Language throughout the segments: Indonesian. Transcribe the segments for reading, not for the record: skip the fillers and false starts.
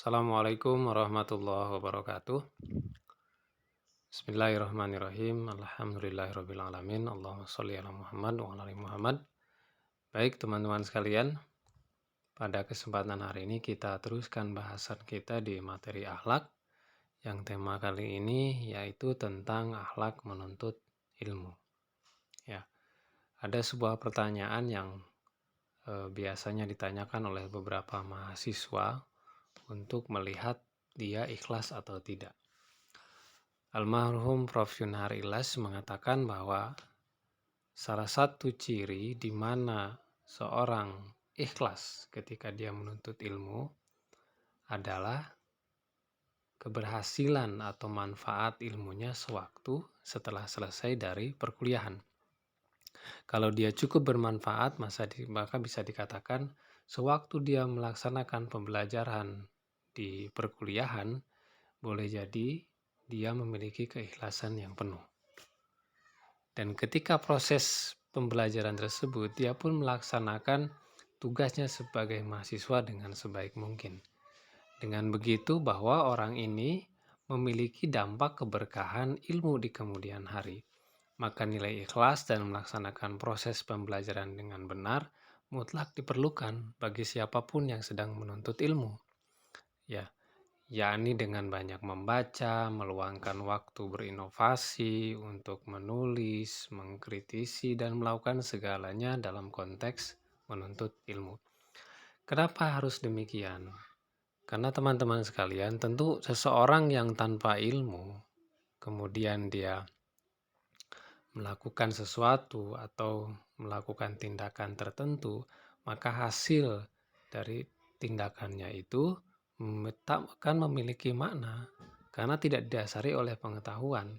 Assalamualaikum warahmatullahi wabarakatuh. Bismillahirrahmanirrahim. Alhamdulillahirabbil alamin. Allahumma sholli ala Muhammad wa ala ali Muhammad. Baik teman-teman sekalian, pada kesempatan hari ini kita teruskan bahasan kita di materi akhlak. Yang tema kali ini yaitu tentang akhlak menuntut ilmu. Ya, ada sebuah pertanyaan yang biasanya ditanyakan oleh beberapa mahasiswa untuk melihat dia ikhlas atau tidak. Almarhum Prof. Yunhar Ilyas mengatakan bahwa salah satu ciri di mana seorang ikhlas ketika dia menuntut ilmu adalah keberhasilan atau manfaat ilmunya sewaktu setelah selesai dari perkuliahan. Kalau dia cukup bermanfaat, maka bisa dikatakan sewaktu dia melaksanakan pembelajaran di perkuliahan, boleh jadi dia memiliki keikhlasan yang penuh. Dan ketika proses pembelajaran tersebut, dia pun melaksanakan tugasnya sebagai mahasiswa dengan sebaik mungkin. Dengan begitu bahwa orang ini memiliki dampak keberkahan ilmu di kemudian hari. Maka nilai ikhlas dan melaksanakan proses pembelajaran dengan benar mutlak diperlukan bagi siapapun yang sedang menuntut ilmu. Yakni dengan banyak membaca, meluangkan waktu berinovasi untuk menulis, mengkritisi, dan melakukan segalanya dalam konteks menuntut ilmu. Kenapa harus demikian? Karena teman-teman sekalian, tentu seseorang yang tanpa ilmu, kemudian dia melakukan sesuatu atau melakukan tindakan tertentu, maka hasil dari tindakannya itu tak akan memiliki makna karena tidak didasari oleh pengetahuan.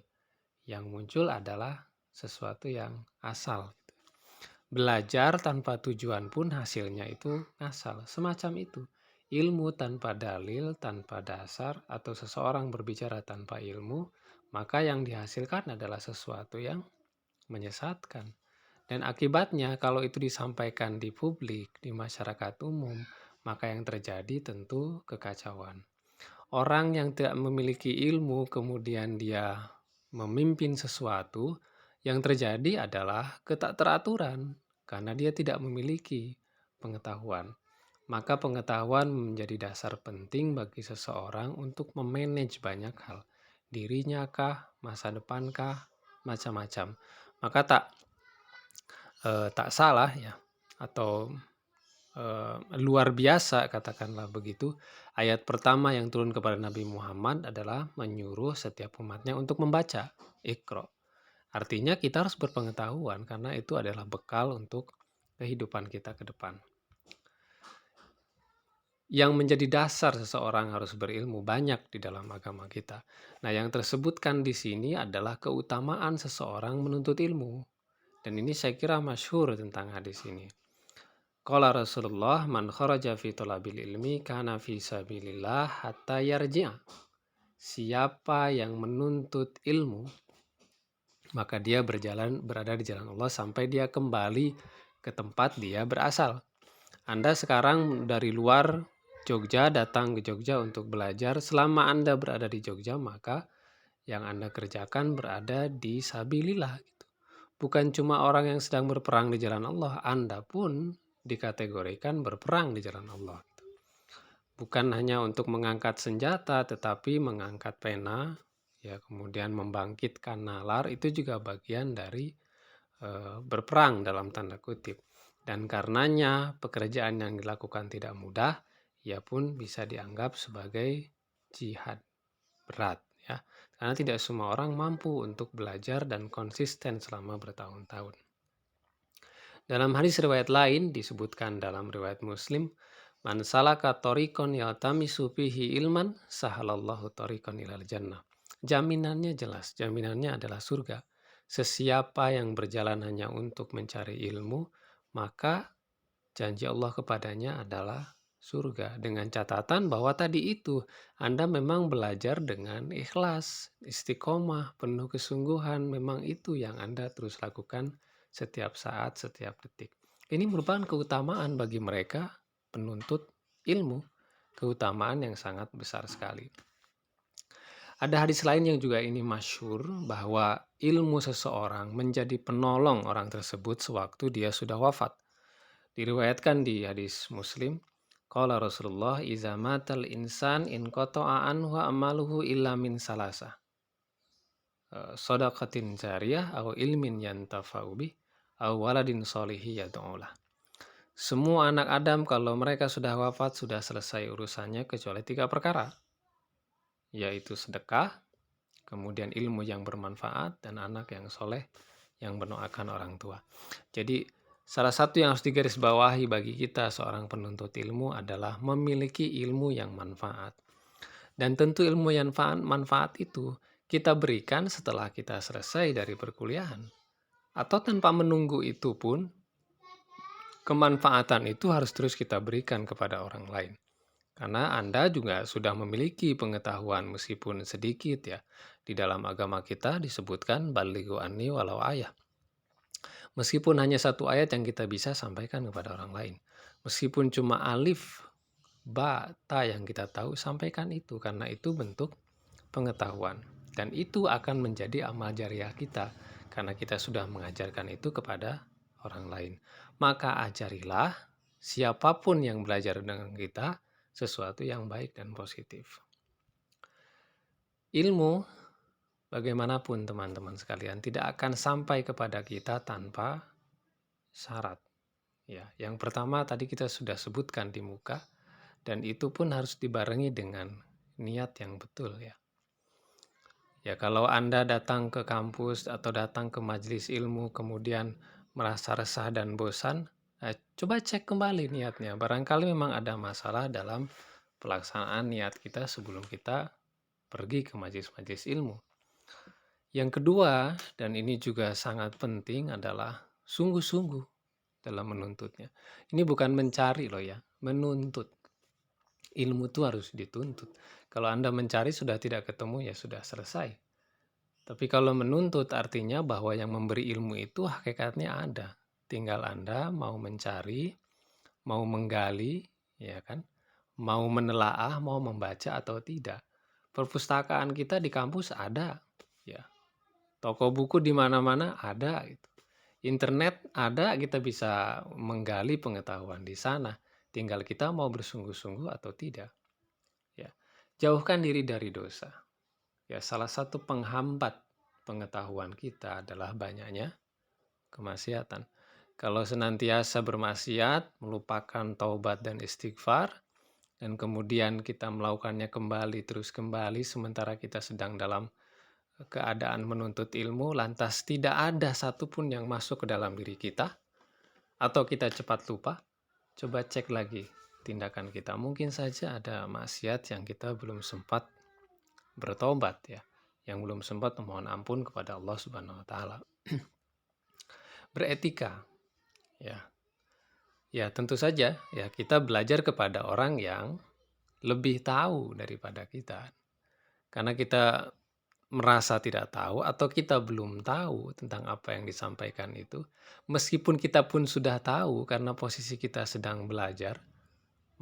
Yang muncul adalah sesuatu yang asal. Belajar tanpa tujuan pun hasilnya itu asal. Semacam itu. Ilmu tanpa dalil, tanpa dasar, atau seseorang berbicara tanpa ilmu, maka yang dihasilkan adalah sesuatu yang menyesatkan. Dan akibatnya kalau itu disampaikan di publik, di masyarakat umum, maka yang terjadi tentu kekacauan. Orang yang tidak memiliki ilmu kemudian dia memimpin sesuatu, yang terjadi adalah ketidakteraturan karena dia tidak memiliki pengetahuan. Maka pengetahuan menjadi dasar penting bagi seseorang untuk memanage banyak hal. Dirinya kah, masa depan kah, macam-macam. Maka tak salah ya, atau luar biasa katakanlah begitu. Ayat pertama yang turun kepada Nabi Muhammad adalah menyuruh setiap umatnya untuk membaca Iqra. Artinya kita harus berpengetahuan karena itu adalah bekal untuk kehidupan kita ke depan. Yang menjadi dasar seseorang harus berilmu banyak di dalam agama kita. Nah, yang tersebutkan di sini adalah keutamaan seseorang menuntut ilmu. Dan ini saya kira masyhur tentang hadis ini. Qala Rasulullah, man kharaja fi talabil ilmi kana fi sabilillah hatta yarji'a. Siapa yang menuntut ilmu, maka dia berada di jalan Allah sampai dia kembali ke tempat dia berasal. Anda sekarang dari luar Jogja datang ke Jogja untuk belajar. Selama Anda berada di Jogja, maka yang Anda kerjakan berada di sabilillah. Bukan cuma orang yang sedang berperang di jalan Allah, Anda pun dikategorikan berperang di jalan Allah. Bukan hanya untuk mengangkat senjata, tetapi mengangkat pena, ya kemudian membangkitkan nalar, itu juga bagian dari berperang dalam tanda kutip. Dan karenanya pekerjaan yang dilakukan tidak mudah, ia pun bisa dianggap sebagai jihad berat. Ya, karena tidak semua orang mampu untuk belajar dan konsisten selama bertahun-tahun. Dalam hadis riwayat lain disebutkan dalam riwayat Muslim, man salaka tariqan yaltamisu fihi ilman sahalallahu tariqan ilal jannah. Jaminannya jelas, jaminannya adalah surga. Sesiapa yang berjalan hanya untuk mencari ilmu, maka janji Allah kepadanya adalah surga. Dengan catatan bahwa tadi itu Anda memang belajar dengan ikhlas, istiqomah, penuh kesungguhan. Memang itu yang Anda terus lakukan setiap saat, setiap detik. Ini merupakan keutamaan bagi mereka penuntut ilmu. keutamaan yang sangat besar sekali. Ada hadis lain yang juga ini masyhur bahwa ilmu seseorang menjadi penolong orang tersebut sewaktu dia sudah wafat. Diriwayatkan di hadis Muslim, qala Rasulullah iza matal insan in qata'a anhu amaluhu illa min salasa. Shadaqatin jariyah aw ilmin yantafa'u bih aw waladin sholihi yad'u lah. Semua anak Adam kalau mereka sudah wafat sudah selesai urusannya kecuali 3 perkara, yaitu sedekah, kemudian ilmu yang bermanfaat, dan anak yang soleh yang mendoakan orang tua. Jadi salah satu yang harus digarisbawahi bagi kita seorang penuntut ilmu adalah memiliki ilmu yang manfaat. Dan tentu ilmu yang manfaat itu kita berikan setelah kita selesai dari perkuliahan. Atau tanpa menunggu itu pun, kemanfaatan itu harus terus kita berikan kepada orang lain. Karena Anda juga sudah memiliki pengetahuan meskipun sedikit ya. Di dalam agama kita disebutkan balighu anni walau ayah. Meskipun hanya satu ayat yang kita bisa sampaikan kepada orang lain. Meskipun cuma alif, ba, ta yang kita tahu, sampaikan itu. Karena itu bentuk pengetahuan. Dan itu akan menjadi amal jariah kita. Karena kita sudah mengajarkan itu kepada orang lain. Maka ajarilah siapapun yang belajar dengan kita sesuatu yang baik dan positif. Ilmu, bagaimanapun teman-teman sekalian, tidak akan sampai kepada kita tanpa syarat. Ya, yang pertama tadi kita sudah sebutkan di muka, dan itu pun harus dibarengi dengan niat yang betul ya. Ya, kalau Anda datang ke kampus atau datang ke majelis ilmu kemudian merasa resah dan bosan, coba cek kembali niatnya. Barangkali memang ada masalah dalam pelaksanaan niat kita sebelum kita pergi ke majelis-majelis ilmu. Yang kedua, dan ini juga sangat penting, adalah sungguh-sungguh dalam menuntutnya. Ini bukan mencari loh ya, menuntut. Ilmu itu harus dituntut. Kalau Anda mencari sudah tidak ketemu ya sudah selesai. Tapi kalau menuntut artinya bahwa yang memberi ilmu itu hakikatnya ada. Tinggal Anda mau mencari, mau menggali, ya kan? Mau menelaah, mau membaca atau tidak. Perpustakaan kita di kampus ada, ya. Toko buku di mana-mana ada, gitu. Internet ada, kita bisa menggali pengetahuan di sana. Tinggal kita mau bersungguh-sungguh atau tidak. Ya. Jauhkan diri dari dosa. Ya, salah satu penghambat pengetahuan kita adalah banyaknya kemaksiatan. Kalau senantiasa bermaksiat, melupakan taubat dan istighfar, dan kemudian kita melakukannya kembali, terus kembali, sementara kita sedang dalam keadaan menuntut ilmu, lantas tidak ada satupun yang masuk ke dalam diri kita, atau kita cepat lupa, coba cek lagi tindakan kita. Mungkin saja ada maksiat yang kita belum sempat bertobat ya, yang belum sempat memohon ampun kepada Allah Subhanahu wa taala. Beretika. Ya, tentu saja ya kita belajar kepada orang yang lebih tahu daripada kita. Karena kita merasa tidak tahu atau kita belum tahu tentang apa yang disampaikan itu, meskipun kita pun sudah tahu karena posisi kita sedang belajar,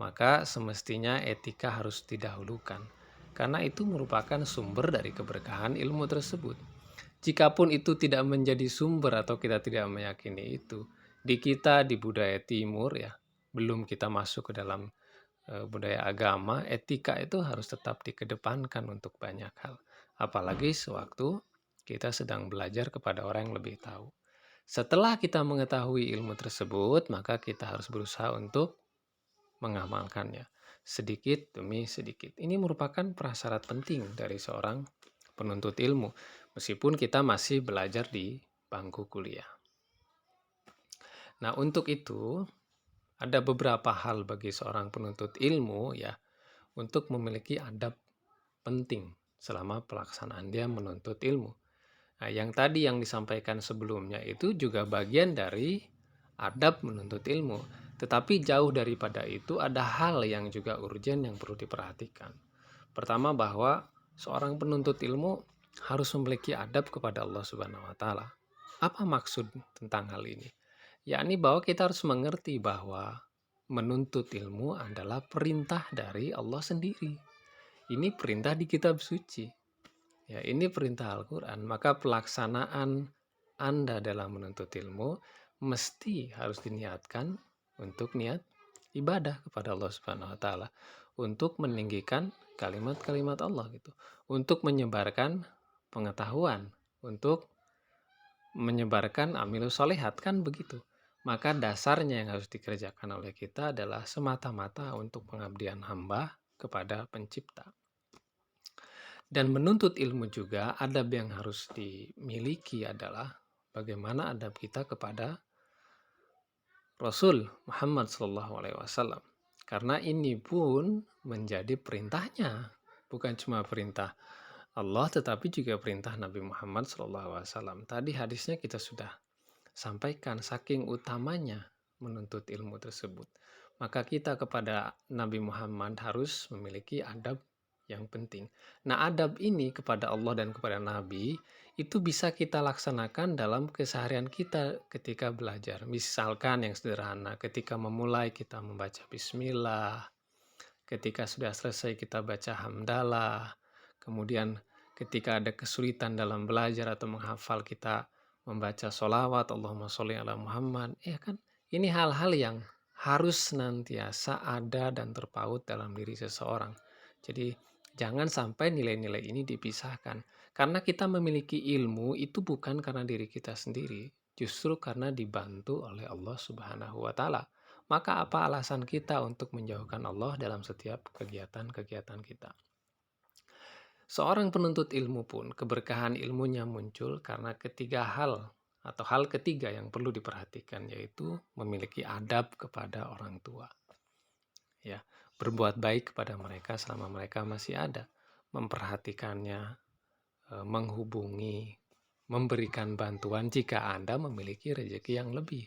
maka semestinya etika harus didahulukan. Karena itu merupakan sumber dari keberkahan ilmu tersebut. Jikapun itu tidak menjadi sumber atau kita tidak meyakini itu, di kita di budaya timur ya, belum kita masuk ke dalam budaya agama, etika itu harus tetap dikedepankan untuk banyak hal. Apalagi sewaktu kita sedang belajar kepada orang yang lebih tahu. Setelah kita mengetahui ilmu tersebut, maka kita harus berusaha untuk mengamalkannya sedikit demi sedikit. Ini merupakan prasyarat penting dari seorang penuntut ilmu, meskipun kita masih belajar di bangku kuliah. Nah, untuk itu ada beberapa hal bagi seorang penuntut ilmu ya untuk memiliki adab penting selama pelaksanaan dia menuntut ilmu. Nah, yang tadi yang disampaikan sebelumnya itu juga bagian dari adab menuntut ilmu. Tetapi jauh daripada itu ada hal yang juga urgen yang perlu diperhatikan. Pertama, bahwa seorang penuntut ilmu harus memiliki adab kepada Allah Subhanahu wa taala. Apa maksud tentang hal ini? Yakni bahwa kita harus mengerti bahwa menuntut ilmu adalah perintah dari Allah sendiri. Ini perintah di kitab suci. Ya, ini perintah Al-Quran. Maka pelaksanaan Anda dalam menuntut ilmu mesti harus diniatkan untuk niat ibadah kepada Allah Subhanahu wa taala, untuk meninggikan kalimat-kalimat Allah gitu, untuk menyebarkan pengetahuan, untuk menyebarkan amilus solihat, kan begitu. Maka dasarnya yang harus dikerjakan oleh kita adalah semata-mata untuk pengabdian hamba kepada pencipta. Dan menuntut ilmu juga, adab yang harus dimiliki adalah bagaimana adab kita kepada Rasul Muhammad SAW. Karena ini pun menjadi perintahnya, bukan cuma perintah Allah, tetapi juga perintah Nabi Muhammad SAW. Tadi hadisnya kita sudah sampaikan saking utamanya menuntut ilmu tersebut. Maka kita kepada Nabi Muhammad harus memiliki adab yang penting. Nah, adab ini kepada Allah dan kepada Nabi itu bisa kita laksanakan dalam keseharian kita ketika belajar. Misalkan yang sederhana, ketika memulai kita membaca bismillah, ketika sudah selesai kita baca hamdalah, kemudian ketika ada kesulitan dalam belajar atau menghafal kita membaca sholawat Allahumma sholli ala Muhammad. Ya kan, ini hal-hal yang harus senantiasa ada dan terpaut dalam diri seseorang. Jadi jangan sampai nilai-nilai ini dipisahkan. Karena kita memiliki ilmu itu bukan karena diri kita sendiri, justru karena dibantu oleh Allah Subhanahu wa taala. Maka apa alasan kita untuk menjauhkan Allah dalam setiap kegiatan-kegiatan kita? Seorang penuntut ilmu pun keberkahan ilmunya muncul karena ketiga hal atau hal ketiga yang perlu diperhatikan, yaitu memiliki adab kepada orang tua. Ya, berbuat baik kepada mereka selama mereka masih ada, memperhatikannya, menghubungi, memberikan bantuan jika Anda memiliki rezeki yang lebih,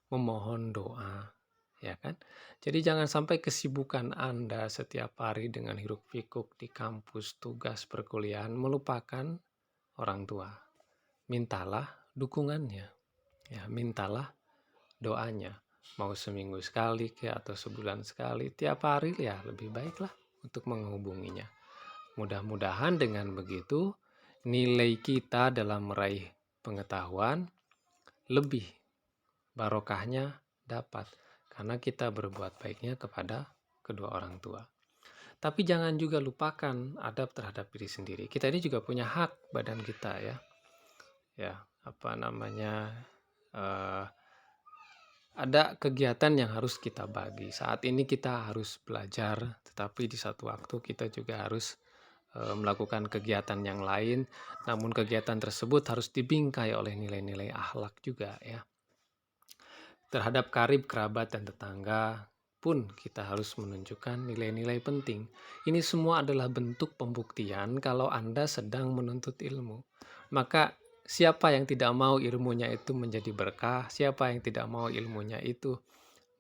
memohon doa, ya kan? Jadi jangan sampai kesibukan Anda setiap hari dengan hiruk-pikuk di kampus, tugas, perkuliahan melupakan orang tua. Mintalah dukungannya, ya, mintalah doanya. Mau seminggu sekali atau sebulan sekali, tiap hari ya lebih baiklah untuk menghubunginya. Mudah-mudahan dengan begitu nilai kita dalam meraih pengetahuan lebih barokahnya dapat karena kita berbuat baiknya kepada kedua orang tua. Tapi jangan juga lupakan adab terhadap diri sendiri. Kita ini juga punya hak badan kita ya. Ya, apa namanya? Ada kegiatan yang harus kita bagi. Saat ini kita harus belajar, tetapi di satu waktu kita juga harus melakukan kegiatan yang lain, namun kegiatan tersebut harus dibingkai oleh nilai-nilai akhlak juga ya. Terhadap karib, kerabat, dan tetangga pun kita harus menunjukkan nilai-nilai penting. Ini semua adalah bentuk pembuktian kalau Anda sedang menuntut ilmu. Maka siapa yang tidak mau ilmunya itu menjadi berkah, siapa yang tidak mau ilmunya itu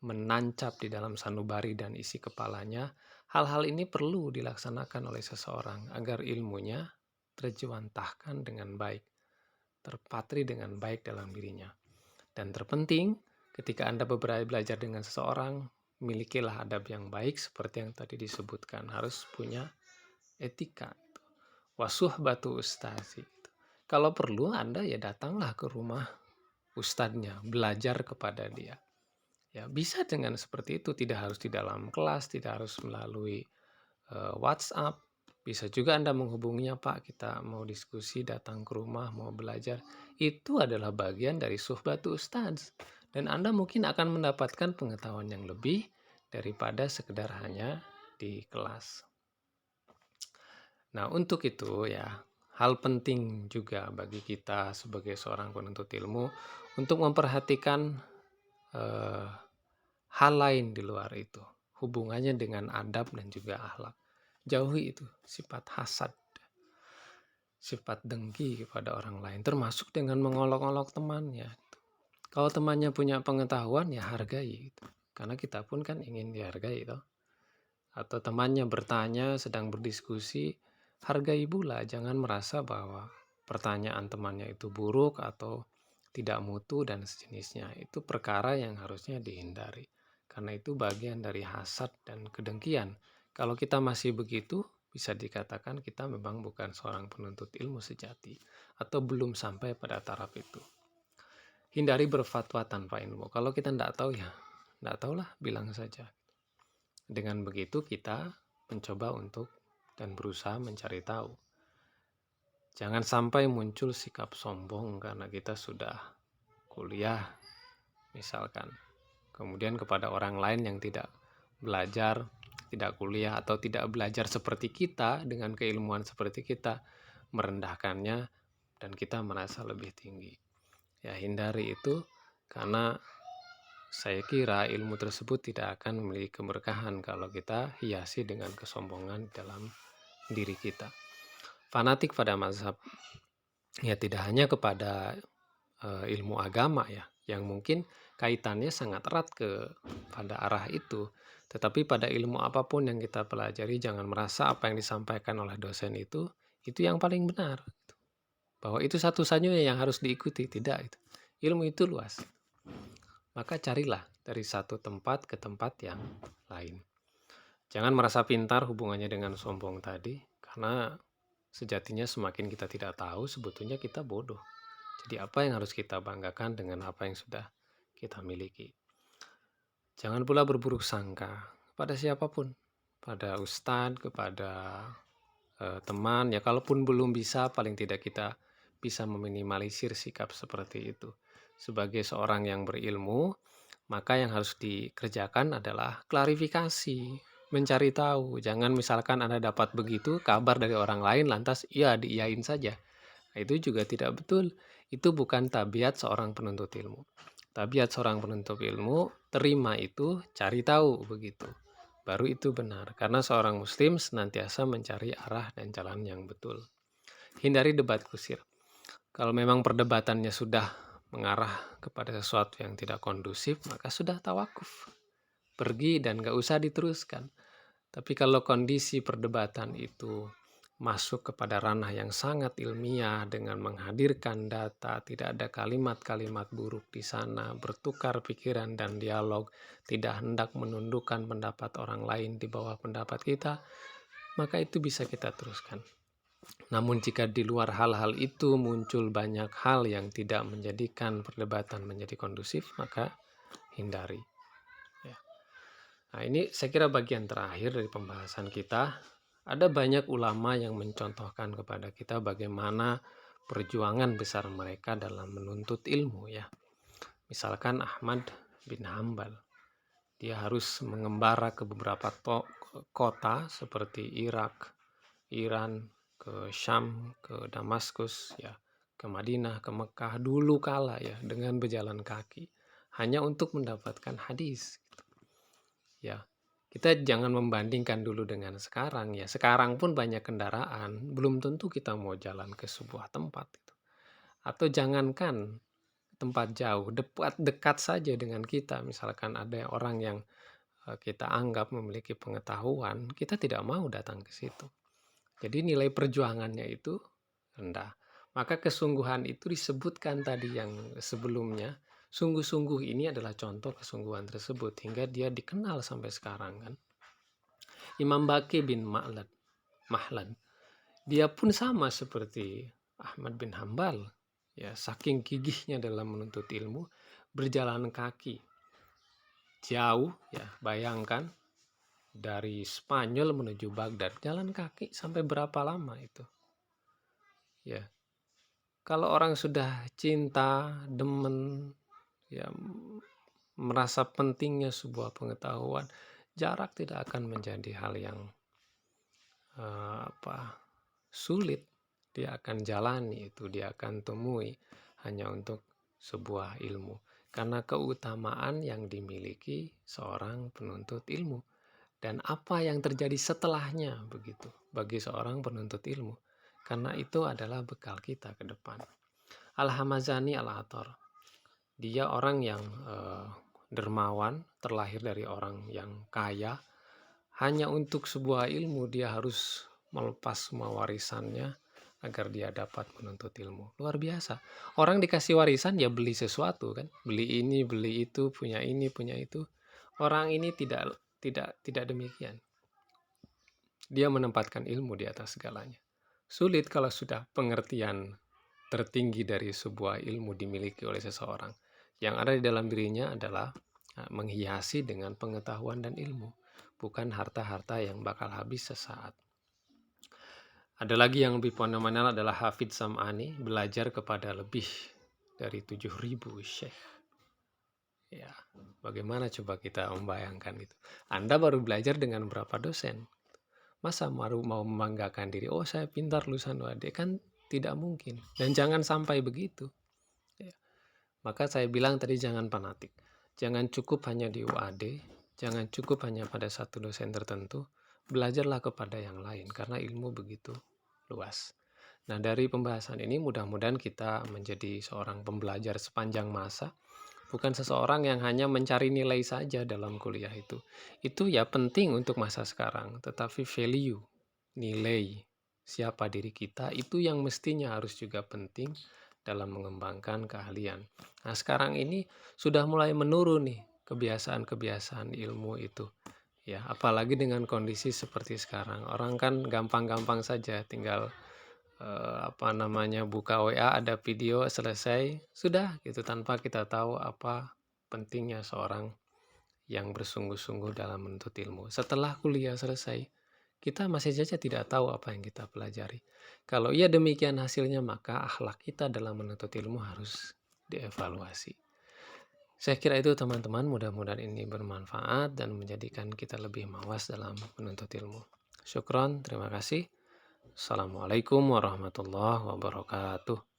menancap di dalam sanubari dan isi kepalanya, hal-hal ini perlu dilaksanakan oleh seseorang agar ilmunya terjewantahkan dengan baik, terpatri dengan baik dalam dirinya. Dan terpenting, ketika Anda belajar dengan seseorang, milikilah adab yang baik seperti yang tadi disebutkan. Harus punya etika. Wasuhbatu ustazi. Kalau perlu Anda ya datanglah ke rumah ustadznya, belajar kepada dia. Ya, bisa dengan seperti itu, tidak harus di dalam kelas, tidak harus melalui WhatsApp. Bisa juga Anda menghubunginya, Pak, kita mau diskusi, datang ke rumah, mau belajar. Itu adalah bagian dari suhbatu ustaz. Dan Anda mungkin akan mendapatkan pengetahuan yang lebih daripada sekedar hanya di kelas. Nah, untuk itu ya, hal penting juga bagi kita sebagai seorang penuntut ilmu untuk memperhatikan hal lain di luar itu, hubungannya dengan adab dan juga akhlak. Jauhi itu sifat hasad, sifat dengki kepada orang lain, termasuk dengan mengolok-olok temannya. Kalau temannya punya pengetahuan ya hargai itu. Karena kita pun kan ingin dihargai itu. Atau temannya bertanya, sedang berdiskusi, hargai pula, jangan merasa bahwa pertanyaan temannya itu buruk atau tidak mutu dan sejenisnya. Itu perkara yang harusnya dihindari. karena itu bagian dari hasad dan kedengkian. Kalau kita masih begitu, bisa dikatakan kita memang bukan seorang penuntut ilmu sejati atau belum sampai pada taraf itu. Hindari berfatwa tanpa ilmu. Kalau kita tidak tahu ya, tidak tahulah, bilang saja. Dengan begitu kita mencoba untuk dan berusaha mencari tahu. Jangan sampai muncul sikap sombong karena kita sudah kuliah, misalkan. Kemudian kepada orang lain yang tidak belajar, tidak kuliah, atau tidak belajar seperti kita, dengan keilmuan seperti kita, merendahkannya, dan kita merasa lebih tinggi. Ya, hindari itu, karena saya kira ilmu tersebut tidak akan memiliki keberkahan kalau kita hiasi dengan kesombongan dalam diri kita. Fanatik pada mazhab, ya tidak hanya kepada ilmu agama ya, yang mungkin kaitannya sangat erat pada arah itu. Tetapi pada ilmu apapun yang kita pelajari, jangan merasa apa yang disampaikan oleh dosen itu yang paling benar. Bahwa itu satu-satunya yang harus diikuti, tidak itu. Ilmu itu luas. Maka carilah dari satu tempat ke tempat yang lain. Jangan merasa pintar hubungannya dengan sombong tadi, karena sejatinya semakin kita tidak tahu, sebetulnya kita bodoh. Jadi apa yang harus kita banggakan dengan apa yang sudah kita miliki. Jangan pula berburuk sangka pada siapapun, pada ustadz, kepada teman, ya kalaupun belum bisa, paling tidak kita bisa meminimalisir sikap seperti itu. Sebagai seorang yang berilmu, maka yang harus dikerjakan adalah klarifikasi, mencari tahu. Jangan misalkan Anda dapat begitu, kabar dari orang lain, lantas ya diiyain saja. Itu juga tidak betul. Itu bukan tabiat seorang penuntut ilmu. Tabiat seorang penuntut ilmu, terima itu, cari tahu begitu. Baru itu benar, karena seorang muslim senantiasa mencari arah dan jalan yang betul. Hindari debat kusir. Kalau memang perdebatannya sudah mengarah kepada sesuatu yang tidak kondusif, maka sudah tawakuf. Pergi dan gak usah diteruskan. Tapi kalau kondisi perdebatan itu masuk kepada ranah yang sangat ilmiah dengan menghadirkan data, tidak ada kalimat-kalimat buruk di sana, bertukar pikiran dan dialog, tidak hendak menundukkan pendapat orang lain di bawah pendapat kita, maka itu bisa kita teruskan. Namun jika di luar hal-hal itu muncul banyak hal yang tidak menjadikan perdebatan menjadi kondusif, maka hindari. Nah, ini saya kira bagian terakhir dari pembahasan kita. Ada banyak ulama yang mencontohkan kepada kita bagaimana perjuangan besar mereka dalam menuntut ilmu ya. Misalkan Ahmad bin Hambal. Dia harus mengembara ke beberapa kota seperti Irak, Iran, ke Syam, ke Damaskus ya, ke Madinah, ke Mekah dulu kala ya, dengan berjalan kaki hanya untuk mendapatkan hadis. Ya, kita jangan membandingkan dulu dengan sekarang ya. Sekarang pun banyak kendaraan, belum tentu kita mau jalan ke sebuah tempat gitu. Atau jangankan tempat jauh, dekat saja dengan kita. Misalkan ada orang yang kita anggap memiliki pengetahuan, kita tidak mau datang ke situ. Jadi nilai perjuangannya itu rendah. Maka kesungguhan itu disebutkan tadi yang sebelumnya. Sungguh-sungguh ini adalah contoh kesungguhan tersebut hingga dia dikenal sampai sekarang kan. Imam Baqi bin Mahlan, dia pun sama seperti Ahmad bin Hambal, ya saking gigihnya dalam menuntut ilmu, berjalan kaki jauh ya, bayangkan dari Spanyol menuju Baghdad jalan kaki sampai berapa lama itu ya. Kalau orang sudah cinta, demen, ya merasa pentingnya sebuah pengetahuan, jarak tidak akan menjadi hal yang sulit. Dia akan jalani itu, dia akan temui hanya untuk sebuah ilmu. Karena keutamaan yang dimiliki seorang penuntut ilmu dan apa yang terjadi setelahnya begitu bagi seorang penuntut ilmu. Karena itu adalah bekal kita ke depan. Al-Hamazani Al-Attar, dia orang yang dermawan, terlahir dari orang yang kaya. Hanya untuk sebuah ilmu dia harus melepas semua warisannya agar dia dapat menuntut ilmu. Luar biasa. Orang dikasih warisan ya beli sesuatu kan, beli ini, beli itu, punya ini, punya itu. Orang ini tidak demikian. Dia menempatkan ilmu di atas segalanya. Sulit kalau sudah pengertian tertinggi dari sebuah ilmu dimiliki oleh seseorang. Yang ada di dalam dirinya adalah menghiasi dengan pengetahuan dan ilmu, bukan harta-harta yang bakal habis sesaat. Ada lagi yang lebih fenomenal adalah Hafidz Sam'ani, belajar kepada lebih dari 7.000 syekh. Ya, bagaimana coba kita membayangkan itu? Anda baru belajar dengan berapa dosen? Masa baru mau membanggakan diri, oh saya pintar lulusan UAD, kan tidak mungkin. Dan jangan sampai begitu. Ya. Maka saya bilang tadi jangan fanatik. Jangan cukup hanya di UAD, jangan cukup hanya pada satu dosen tertentu, belajarlah kepada yang lain karena ilmu begitu luas. Nah, dari pembahasan ini mudah-mudahan kita menjadi seorang pembelajar sepanjang masa, bukan seseorang yang hanya mencari nilai saja dalam kuliah itu. Itu ya penting untuk masa sekarang, tetapi value, nilai, siapa diri kita itu yang mestinya harus juga penting dalam mengembangkan keahlian. Nah, sekarang ini sudah mulai menurun nih kebiasaan-kebiasaan ilmu itu. Ya, apalagi dengan kondisi seperti sekarang. Orang kan gampang-gampang saja tinggal buka WA, ada video, selesai, sudah gitu tanpa kita tahu apa pentingnya seorang yang bersungguh-sungguh dalam menuntut ilmu. Setelah kuliah selesai, kita masih saja tidak tahu apa yang kita pelajari. Kalau iya demikian hasilnya, maka akhlak kita dalam menuntut ilmu harus dievaluasi. Saya kira itu teman-teman, mudah-mudahan ini bermanfaat dan menjadikan kita lebih mawas dalam menuntut ilmu. Syukron, terima kasih. Assalamualaikum warahmatullahi wabarakatuh.